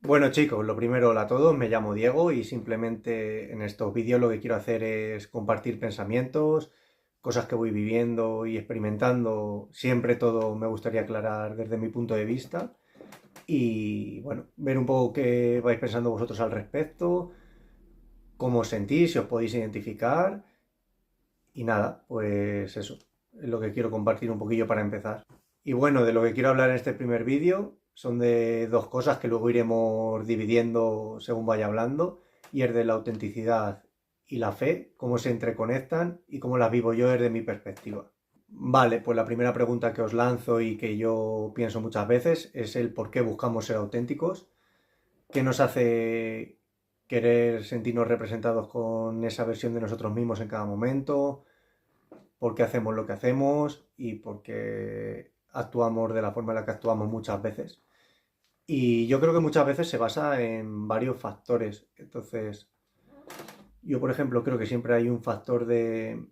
Bueno chicos, lo primero, hola a todos, me llamo Diego y simplemente en estos vídeos lo que quiero hacer es compartir pensamientos, cosas que voy viviendo y experimentando. Siempre todo me gustaría aclarar desde mi punto de vista y bueno, ver un poco qué vais pensando vosotros al respecto, cómo os sentís, si os podéis identificar y nada, pues eso, es lo que quiero compartir un poquillo para empezar. Y bueno, de lo que quiero hablar en este primer vídeo son de dos cosas que luego iremos dividiendo según vaya hablando, y es de la autenticidad y la fe, cómo se entreconectan y cómo las vivo yo desde mi perspectiva. Vale, pues la primera pregunta que os lanzo y que yo pienso muchas veces es el por qué buscamos ser auténticos, qué nos hace querer sentirnos representados con esa versión de nosotros mismos en cada momento, por qué hacemos lo que hacemos y por qué actuamos de la forma en la que actuamos muchas veces. Y yo creo que muchas veces se basa en varios factores. Entonces, yo por ejemplo creo que siempre hay un factor de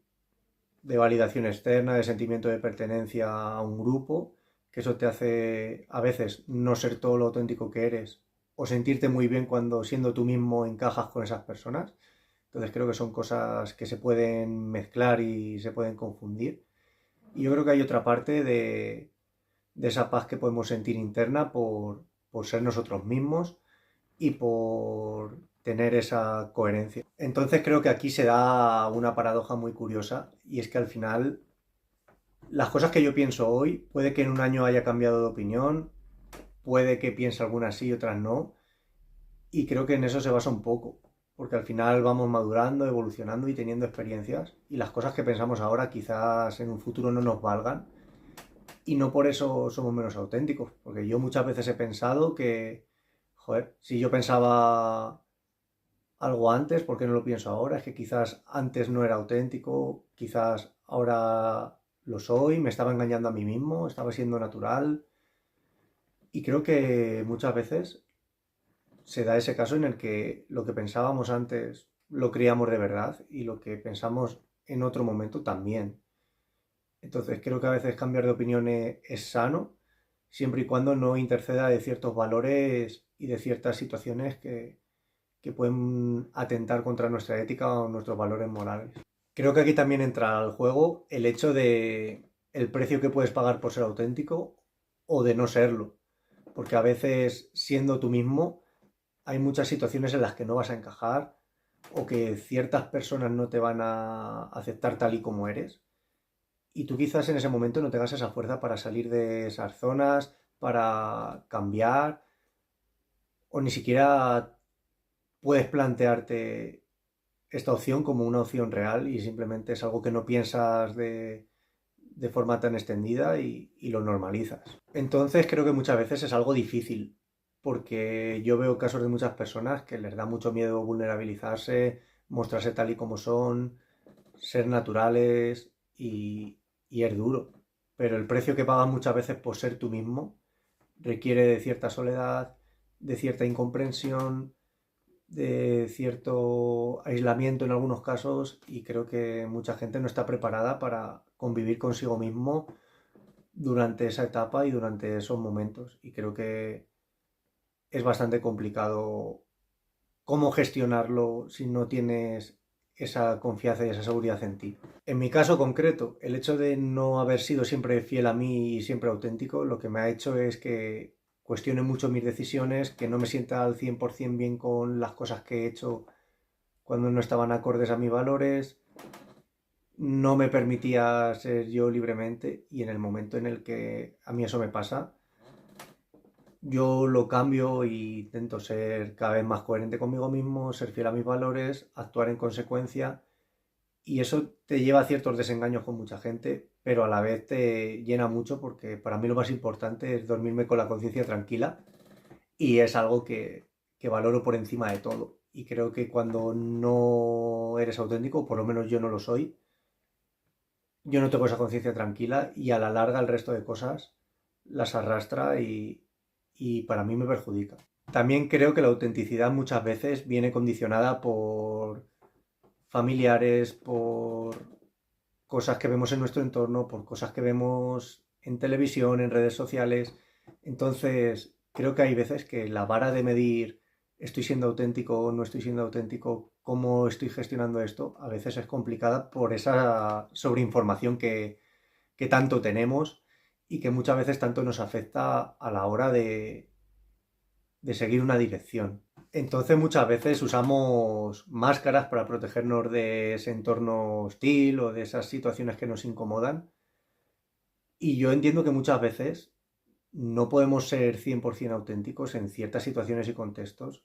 validación externa, de sentimiento de pertenencia a un grupo, que eso te hace a veces no ser todo lo auténtico que eres o sentirte muy bien cuando siendo tú mismo encajas con esas personas. Entonces creo que son cosas que se pueden mezclar y se pueden confundir. Y yo creo que hay otra parte de esa paz que podemos sentir interna por ser nosotros mismos y por tener esa coherencia. Entonces creo que aquí se da una paradoja muy curiosa y es que al final las cosas que yo pienso hoy puede que en un año haya cambiado de opinión, puede que piense algunas sí y otras no, y creo que en eso se basa un poco, porque al final vamos madurando, evolucionando y teniendo experiencias y las cosas que pensamos ahora quizás en un futuro no nos valgan y no por eso somos menos auténticos, porque yo muchas veces he pensado que, joder, si yo pensaba algo antes, ¿por qué no lo pienso ahora? Es que quizás antes no era auténtico, quizás ahora lo soy, me estaba engañando a mí mismo, estaba siendo natural y creo que muchas veces se da ese caso en el que lo que pensábamos antes lo creíamos de verdad y lo que pensamos en otro momento también. Entonces creo que a veces cambiar de opinión es sano, siempre y cuando no interceda de ciertos valores y de ciertas situaciones que pueden atentar contra nuestra ética o nuestros valores morales. Creo que aquí también entra al juego el hecho de el precio que puedes pagar por ser auténtico o de no serlo. Porque a veces, siendo tú mismo, hay muchas situaciones en las que no vas a encajar o que ciertas personas no te van a aceptar tal y como eres. Y tú quizás en ese momento no tengas esa fuerza para salir de esas zonas, para cambiar, o ni siquiera puedes plantearte esta opción como una opción real y simplemente es algo que no piensas de forma tan extendida y lo normalizas. Entonces creo que muchas veces es algo difícil, porque yo veo casos de muchas personas que les da mucho miedo vulnerabilizarse, mostrarse tal y como son, ser naturales y es duro. Pero el precio que pagan muchas veces por ser tú mismo requiere de cierta soledad, de cierta incomprensión, de cierto aislamiento en algunos casos y creo que mucha gente no está preparada para convivir consigo mismo durante esa etapa y durante esos momentos y creo que es bastante complicado cómo gestionarlo si no tienes esa confianza y esa seguridad en ti. En mi caso concreto, el hecho de no haber sido siempre fiel a mí y siempre auténtico, lo que me ha hecho es que cuestione mucho mis decisiones, que no me sienta al 100% bien con las cosas que he hecho cuando no estaban acordes a mis valores, no me permitía ser yo libremente y en el momento en el que a mí eso me pasa, yo lo cambio e intento ser cada vez más coherente conmigo mismo, ser fiel a mis valores, actuar en consecuencia y eso te lleva a ciertos desengaños con mucha gente, pero a la vez te llena mucho porque para mí lo más importante es dormirme con la conciencia tranquila y es algo que valoro por encima de todo. Y creo que cuando no eres auténtico, por lo menos yo no lo soy, yo no tengo esa conciencia tranquila y a la larga el resto de cosas las arrastra y para mí me perjudica. También creo que la autenticidad muchas veces viene condicionada por familiares, por cosas que vemos en nuestro entorno, por cosas que vemos en televisión, en redes sociales. Entonces, creo que hay veces que la vara de medir estoy siendo auténtico o no estoy siendo auténtico, cómo estoy gestionando esto, a veces es complicada por esa sobreinformación que tanto tenemos y que muchas veces tanto nos afecta a la hora de seguir una dirección. Entonces muchas veces usamos máscaras para protegernos de ese entorno hostil o de esas situaciones que nos incomodan. Y yo entiendo que muchas veces no podemos ser 100% auténticos en ciertas situaciones y contextos,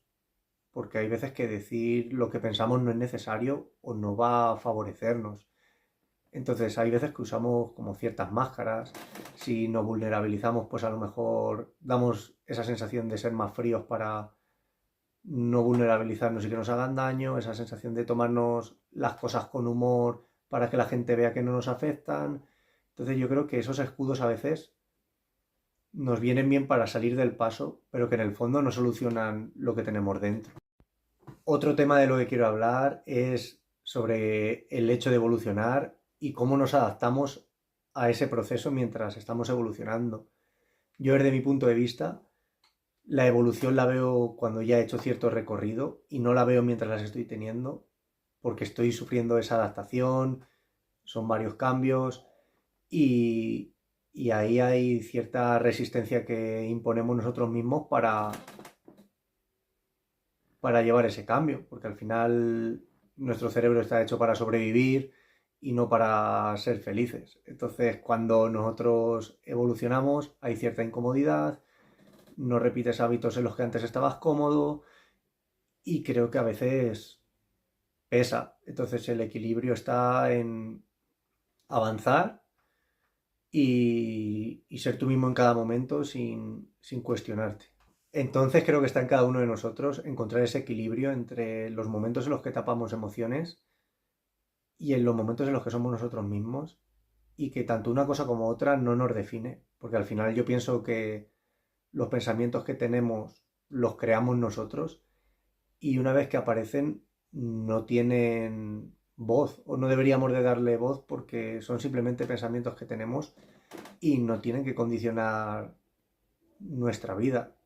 porque hay veces que decir lo que pensamos no es necesario o no va a favorecernos. Entonces hay veces que usamos como ciertas máscaras, si nos vulnerabilizamos pues a lo mejor damos esa sensación de ser más fríos para no vulnerabilizarnos y que nos hagan daño, esa sensación de tomarnos las cosas con humor para que la gente vea que no nos afectan. Entonces yo creo que esos escudos a veces nos vienen bien para salir del paso, pero que en el fondo no solucionan lo que tenemos dentro. Otro tema de lo que quiero hablar es sobre el hecho de evolucionar y cómo nos adaptamos a ese proceso mientras estamos evolucionando. Yo desde mi punto de vista, la evolución la veo cuando ya he hecho cierto recorrido y no la veo mientras las estoy teniendo, porque estoy sufriendo esa adaptación, son varios cambios y ahí hay cierta resistencia que imponemos nosotros mismos para llevar ese cambio, porque al final nuestro cerebro está hecho para sobrevivir y no para ser felices. Entonces, cuando nosotros evolucionamos, hay cierta incomodidad, no repites hábitos en los que antes estabas cómodo y creo que a veces pesa. Entonces, el equilibrio está en avanzar y ser tú mismo en cada momento sin cuestionarte. Entonces creo que está en cada uno de nosotros encontrar ese equilibrio entre los momentos en los que tapamos emociones y en los momentos en los que somos nosotros mismos y que tanto una cosa como otra no nos define, porque al final yo pienso que los pensamientos que tenemos los creamos nosotros y una vez que aparecen no tienen voz o no deberíamos de darle voz porque son simplemente pensamientos que tenemos y no tienen que condicionar nuestra vida.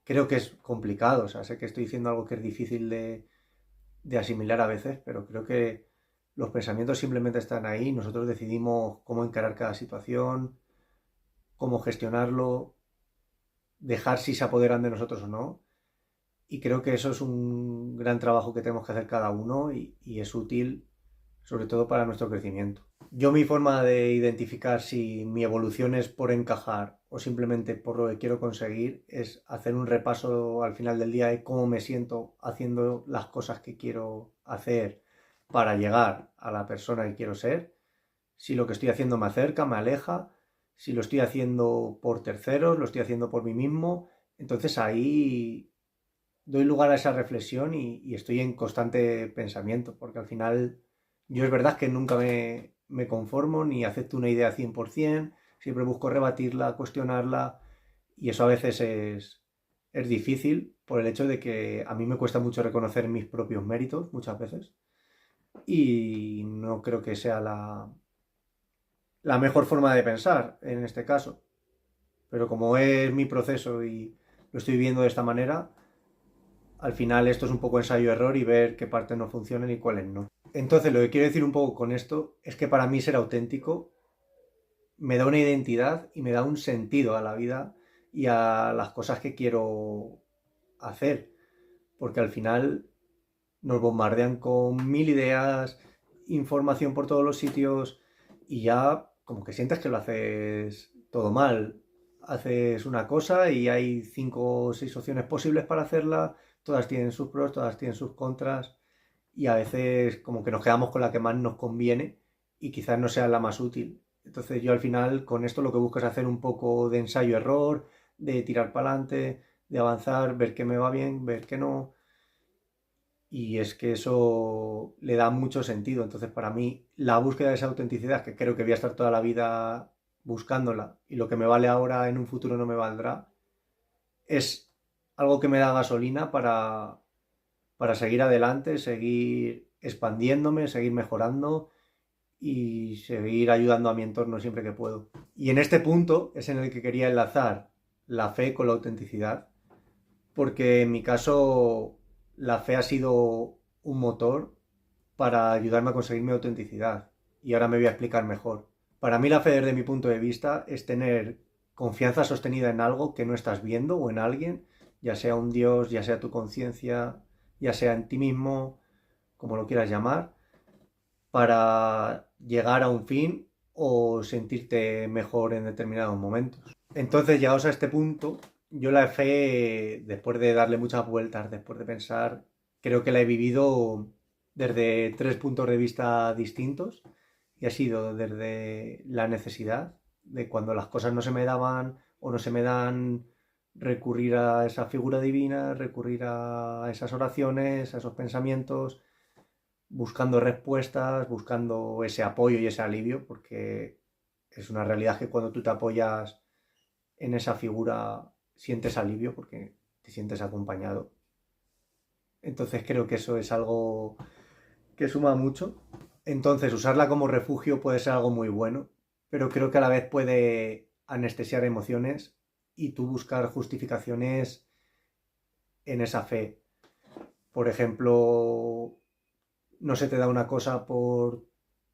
Creo que es complicado, o sea, sé que estoy diciendo algo que es difícil de asimilar a veces, pero creo que los pensamientos simplemente están ahí, nosotros decidimos cómo encarar cada situación, cómo gestionarlo, dejar si se apoderan de nosotros o no, y creo que eso es un gran trabajo que tenemos que hacer cada uno y es útil sobre todo para nuestro crecimiento. Yo mi forma de identificar si mi evolución es por encajar o simplemente por lo que quiero conseguir es hacer un repaso al final del día de cómo me siento haciendo las cosas que quiero hacer para llegar a la persona que quiero ser, si lo que estoy haciendo me acerca, me aleja, si lo estoy haciendo por terceros, lo estoy haciendo por mí mismo, entonces ahí doy lugar a esa reflexión y estoy en constante pensamiento, porque al final yo es verdad que nunca me conformo ni acepto una idea 100%, siempre busco rebatirla, cuestionarla, y eso a veces es difícil por el hecho de que a mí me cuesta mucho reconocer mis propios méritos muchas veces, y no creo que sea la mejor forma de pensar en este caso. Pero como es mi proceso y lo estoy viendo de esta manera, al final esto es un poco ensayo-error y ver qué partes no funcionan y cuáles no. Entonces lo que quiero decir un poco con esto es que para mí ser auténtico me da una identidad y me da un sentido a la vida y a las cosas que quiero hacer. Porque al final nos bombardean con mil ideas, información por todos los sitios y ya como que sientes que lo haces todo mal. Haces una cosa y hay cinco o seis opciones posibles para hacerla, todas tienen sus pros, todas tienen sus contras y a veces como que nos quedamos con la que más nos conviene y quizás no sea la más útil. Entonces yo al final con esto lo que busco es hacer un poco de ensayo-error, de tirar para adelante, de avanzar, ver qué me va bien, ver qué no. Y es que eso le da mucho sentido. Entonces, para mí, la búsqueda de esa autenticidad, que creo que voy a estar toda la vida buscándola, y lo que me vale ahora en un futuro no me valdrá, es algo que me da gasolina para seguir adelante, seguir expandiéndome, seguir mejorando y seguir ayudando a mi entorno siempre que puedo. Y en este punto es en el que quería enlazar la fe con la autenticidad, porque en mi caso la fe ha sido un motor para ayudarme a conseguir mi autenticidad. Y ahora me voy a explicar mejor. Para mí la fe desde mi punto de vista es tener confianza sostenida en algo que no estás viendo o en alguien, ya sea un Dios, ya sea tu conciencia, ya sea en ti mismo, como lo quieras llamar, para llegar a un fin o sentirte mejor en determinados momentos. Entonces, llegados a este punto, yo la fe, después de darle muchas vueltas, después de pensar, creo que la he vivido desde tres puntos de vista distintos y ha sido desde la necesidad de cuando las cosas no se me daban o no se me dan, recurrir a esa figura divina, recurrir a esas oraciones, a esos pensamientos, buscando respuestas, buscando ese apoyo y ese alivio, porque es una realidad que cuando tú te apoyas en esa figura sientes alivio porque te sientes acompañado. Entonces creo que eso es algo que suma mucho. Entonces usarla como refugio puede ser algo muy bueno, pero creo que a la vez puede anestesiar emociones y tú buscar justificaciones en esa fe. Por ejemplo, no se te da una cosa por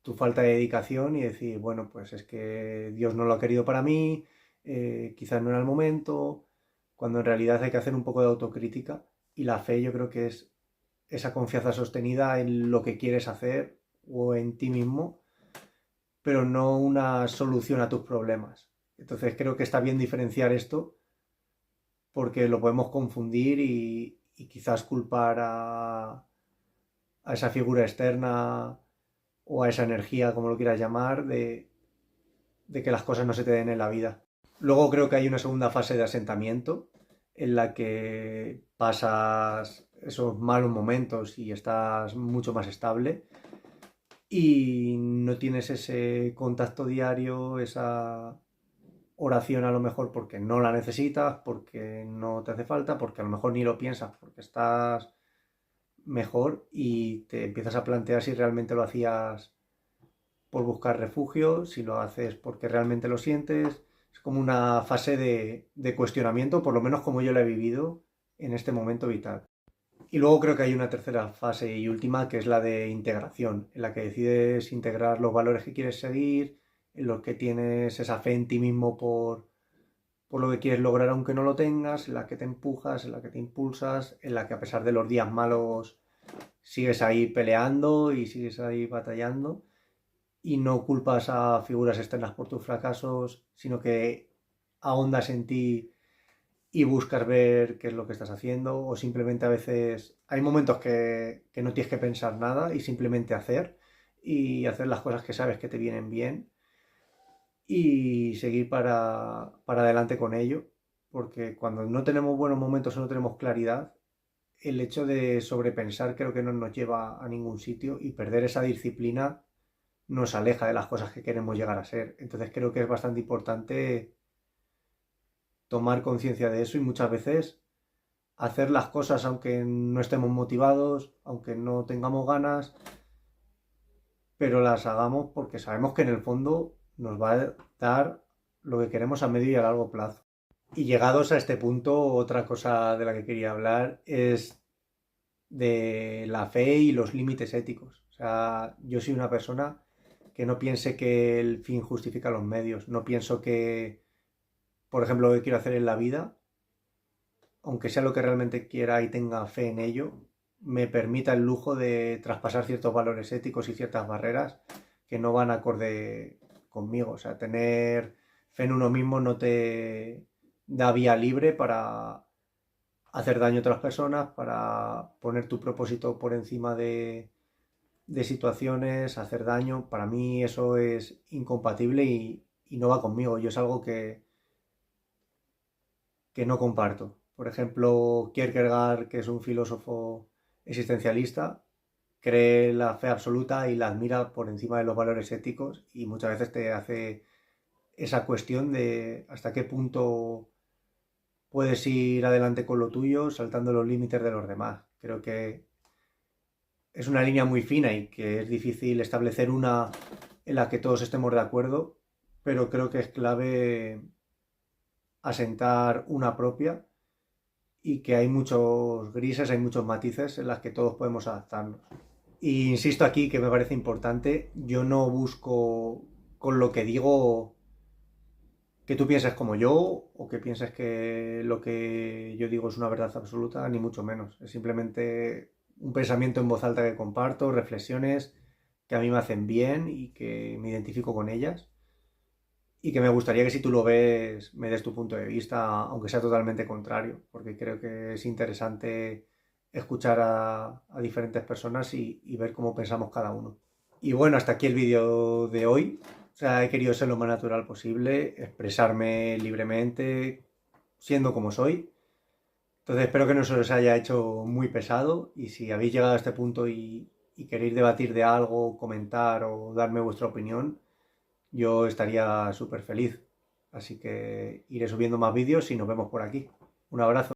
tu falta de dedicación y decir, bueno, pues es que Dios no lo ha querido para mí, quizás no era el momento, cuando en realidad hay que hacer un poco de autocrítica y la fe yo creo que es esa confianza sostenida en lo que quieres hacer o en ti mismo, pero no una solución a tus problemas. Entonces creo que está bien diferenciar esto porque lo podemos confundir y quizás culpar a esa figura externa o a esa energía, como lo quieras llamar, de que las cosas no se te den en la vida. Luego creo que hay una segunda fase de asentamiento en la que pasas esos malos momentos y estás mucho más estable y no tienes ese contacto diario, esa oración a lo mejor porque no la necesitas, porque no te hace falta, porque a lo mejor ni lo piensas, porque estás mejor y te empiezas a plantear si realmente lo hacías por buscar refugio, si lo haces porque realmente lo sientes. Es como una fase de cuestionamiento, por lo menos como yo la he vivido en este momento vital. Y luego creo que hay una tercera fase y última, que es la de integración, en la que decides integrar los valores que quieres seguir, en los que tienes esa fe en ti mismo por lo que quieres lograr aunque no lo tengas, en la que te empujas, en la que te impulsas, en la que a pesar de los días malos sigues ahí peleando y sigues ahí batallando y no culpas a figuras externas por tus fracasos, sino que ahondas en ti y buscas ver qué es lo que estás haciendo o simplemente a veces hay momentos que no tienes que pensar nada y simplemente hacer y hacer las cosas que sabes que te vienen bien y seguir para adelante con ello, porque cuando no tenemos buenos momentos o no tenemos claridad, el hecho de sobrepensar creo que no nos lleva a ningún sitio y perder esa disciplina nos aleja de las cosas que queremos llegar a ser. Entonces creo que es bastante importante tomar conciencia de eso y muchas veces hacer las cosas aunque no estemos motivados, aunque no tengamos ganas, pero las hagamos porque sabemos que en el fondo nos va a dar lo que queremos a medio y a largo plazo. Y llegados a este punto, otra cosa de la que quería hablar es de la fe y los límites éticos. O sea, yo soy una persona que no piense que el fin justifica los medios. No pienso que, por ejemplo, lo que quiero hacer en la vida, aunque sea lo que realmente quiera y tenga fe en ello, me permita el lujo de traspasar ciertos valores éticos y ciertas barreras que no van acorde conmigo. O sea, tener fe en uno mismo no te da vía libre para hacer daño a otras personas, para poner tu propósito por encima de situaciones, hacer daño. Para mí eso es incompatible y no va conmigo. Yo es algo que no comparto. Por ejemplo, Kierkegaard, que es un filósofo existencialista, cree la fe absoluta y la admira por encima de los valores éticos y muchas veces te hace esa cuestión de hasta qué punto puedes ir adelante con lo tuyo saltando los límites de los demás. Creo que es una línea muy fina y que es difícil establecer una en la que todos estemos de acuerdo, pero creo que es clave asentar una propia y que hay muchos grises, hay muchos matices en las que todos podemos adaptarnos. Y insisto aquí que me parece importante, yo no busco con lo que digo que tú pienses como yo o que pienses que lo que yo digo es una verdad absoluta, ni mucho menos. Es simplemente un pensamiento en voz alta que comparto, reflexiones que a mí me hacen bien y que me identifico con ellas. Y que me gustaría que si tú lo ves me des tu punto de vista, aunque sea totalmente contrario, porque creo que es interesante escuchar a diferentes personas y ver cómo pensamos cada uno. Y bueno, hasta aquí el vídeo de hoy. O sea, he querido ser lo más natural posible, expresarme libremente, siendo como soy. Entonces espero que no se os haya hecho muy pesado y si habéis llegado a este punto y queréis debatir de algo, comentar o darme vuestra opinión, yo estaría súper feliz. Así que iré subiendo más vídeos y nos vemos por aquí. Un abrazo.